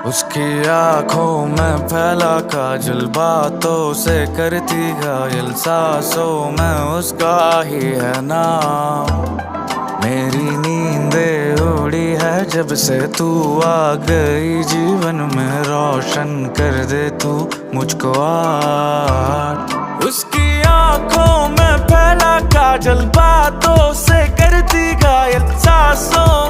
उसकी आंखों में फैला काजल, बातों से करती घायल, सांसों में उसका ही है नाम। मेरी नींदें उड़ी है जब से तू आ गई जीवन में, रोशन कर दे तू मुझको आज। उसकी आंखों में फैला काजल, बातों से करती घायल, सांसों